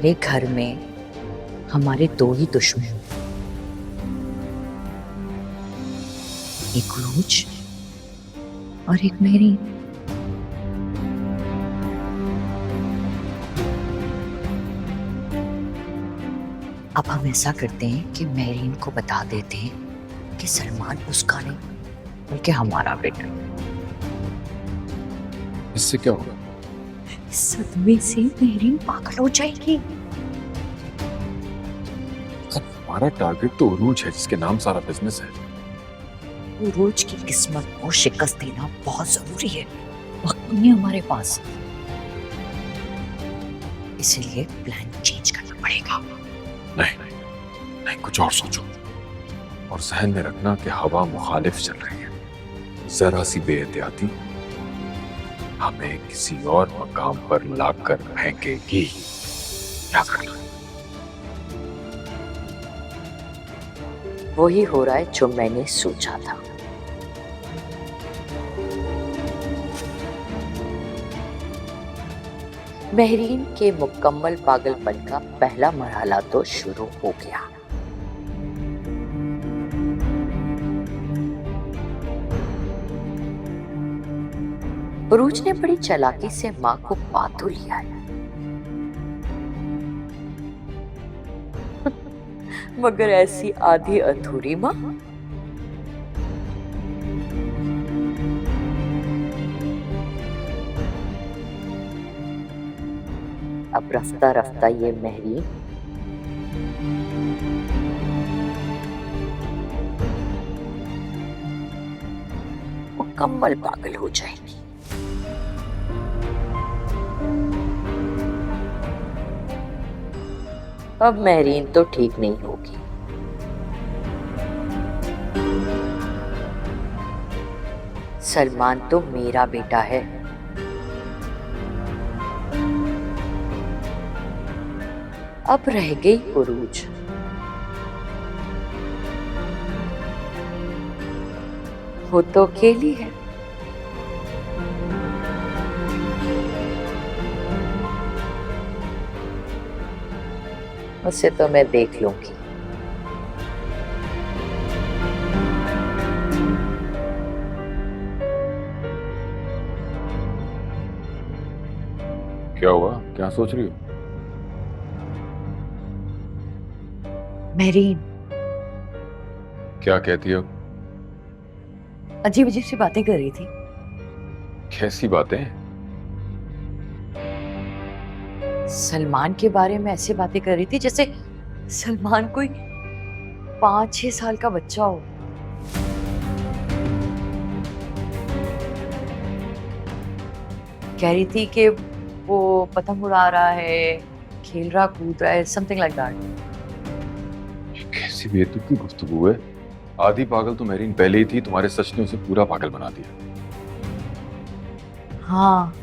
हमारे घर में हमारे दो ही दुश्मन, एक उरूज और एक मेरी। अब हम ऐसा करते हैं कि मेरीन को बता देते हैं कि सलमान उसका नहीं बल्कि हमारा बेटा। इससे क्या होगा? इस सदमे से मेरीन पागल हो जाएगी। हमारा टारगेट तो उरूज है जिसके नाम सारा बिजनेस है। उरूज की किस्मत को शिकस्त देना बहुत जरूरी है, वक्त नहीं है हमारे पास, इसलिए प्लान चेंज करना पड़ेगा। नहीं नहीं नहीं, कुछ और सोचो और जहन में रखना कि हवा मुखालिफ चल रही है। जरा सी बेहतियाती हमें किसी और मकाम पर लाकर फेंकेगी। याद रखना। वही हो रहा है जो मैंने सोचा था। मेहरीन के मुकम्मल पागलपन का पहला मरहला तो शुरू हो गया। उरूज ने बड़ी चालाकी से माँ को पा तो लिया है मगर ऐसी आधी अधूरी माँ। अब रफ्ता रफ्ता ये मेहरीन मुकम्मल पागल हो जाएगी। अब मेहरीन तो ठीक नहीं होगी। सलमान तो मेरा बेटा है, अब रह गई उरूज। वो तो अकेली है। उसे तो मैं देख लूंगी। क्या हुआ? क्या सोच रही हो? मेहरीन क्या कहती हो? अजीब अजीब सी बातें कर रही थी। कैसी बातें? सलमान के बारे में ऐसी बातें कर रही थी जैसे सलमान कोई 5-6 साल का बच्चा हो। कह रही थी कि वो पतंग उड़ा रहा है, खेल रहा कूद रहा है, समथिंग लाइक दैट। कैसी बेतुकी गुफ्तगू है। आधी पागल तो मेरीन पहले ही थी, तुम्हारे सच ने उसे पूरा पागल बना दिया। हाँ,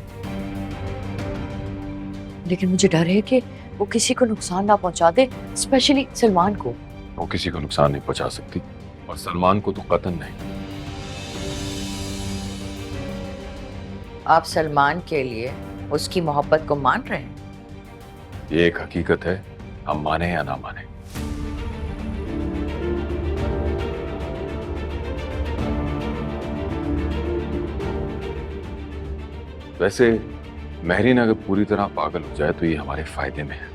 लेकिन मुझे डर है कि वो किसी को नुकसान ना पहुंचा दे, स्पेशली सलमान को। वो किसी को नुकसान नहीं पहुंचा सकती और सलमान को तो कतई नहीं। आप सलमान के लिए उसकी मोहब्बत को मान रहे हैं? ये एक हकीकत है, हम माने या ना माने। वैसे मेहरीन अगर पूरी तरह पागल हो जाए तो ये हमारे फायदे में है।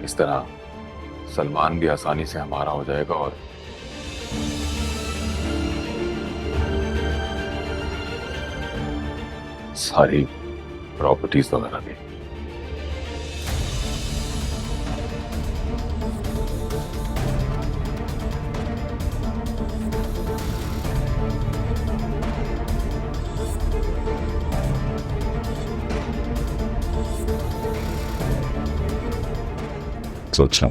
इस तरह सलमान भी आसानी से हमारा हो जाएगा और सारी प्रॉपर्टीज वगैरह भी। सोचना।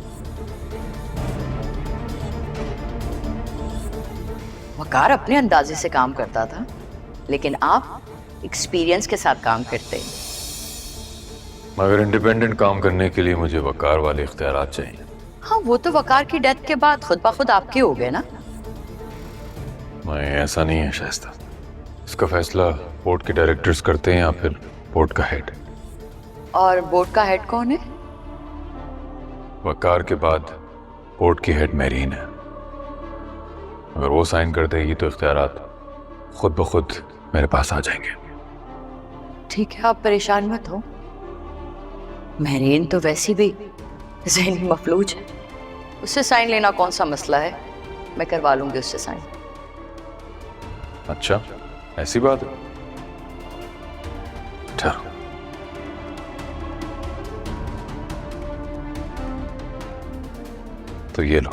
वकार अपने अंदाजे से काम करता था, लेकिन आप एक्सपीरियंस के साथ काम करते हैं। मगर इंडिपेंडेंट काम करने के लिए मुझे वकार वाले इख्तियारात चाहिए। हाँ, वो तो वकार की डेथ के बाद खुद ब खुद आपके हो गए ना। मैं ऐसा नहीं है शाइस्ता। इसका फैसला बोर्ड के डायरेक्टर्स करते हैं या फिर बोर्ड का हेड। और बोर्ड का हेड कौन है? वकार के बाद बोर्ड की हेड मेरीन है। अगर वो साइन कर देगी तो इख्तियारात खुद ब खुद मेरे पास आ जाएंगे। ठीक है, आप परेशान मत हो। महरीन तो वैसी भी ज़हनी मफलूज है, उससे साइन लेना कौन सा मसला है। मैं करवा लूंगी उससे साइन। अच्छा, ऐसी बात है। ठहरो। तो ये लो।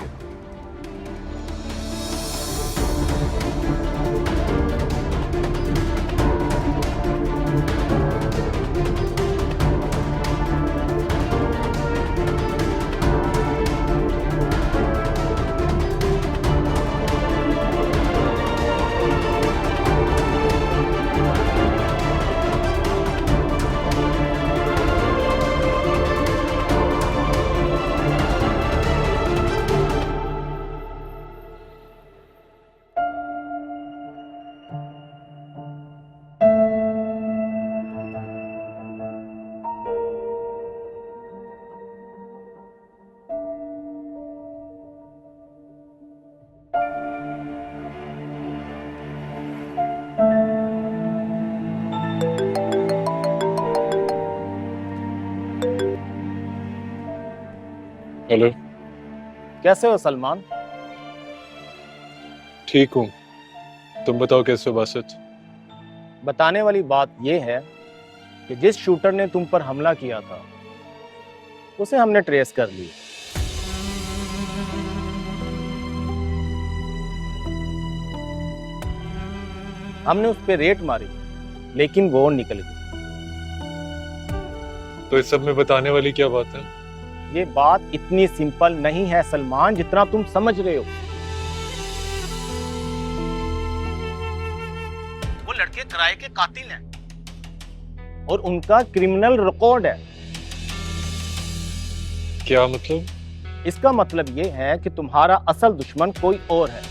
हेलो। कैसे हो सलमान? ठीक हूँ, तुम बताओ कैसे हो बासित? बताने वाली बात यह है कि जिस शूटर ने तुम पर हमला किया था उसे हमने ट्रेस कर लिया। हमने उस पर रेड मारी लेकिन वो निकल गई। तो इस सब में बताने वाली क्या बात है? ये बात इतनी सिंपल नहीं है सलमान जितना तुम समझ रहे हो। वो लड़के किराए के कातिल हैं और उनका क्रिमिनल रिकॉर्ड है। क्या मतलब? इसका मतलब ये है कि तुम्हारा असल दुश्मन कोई और है।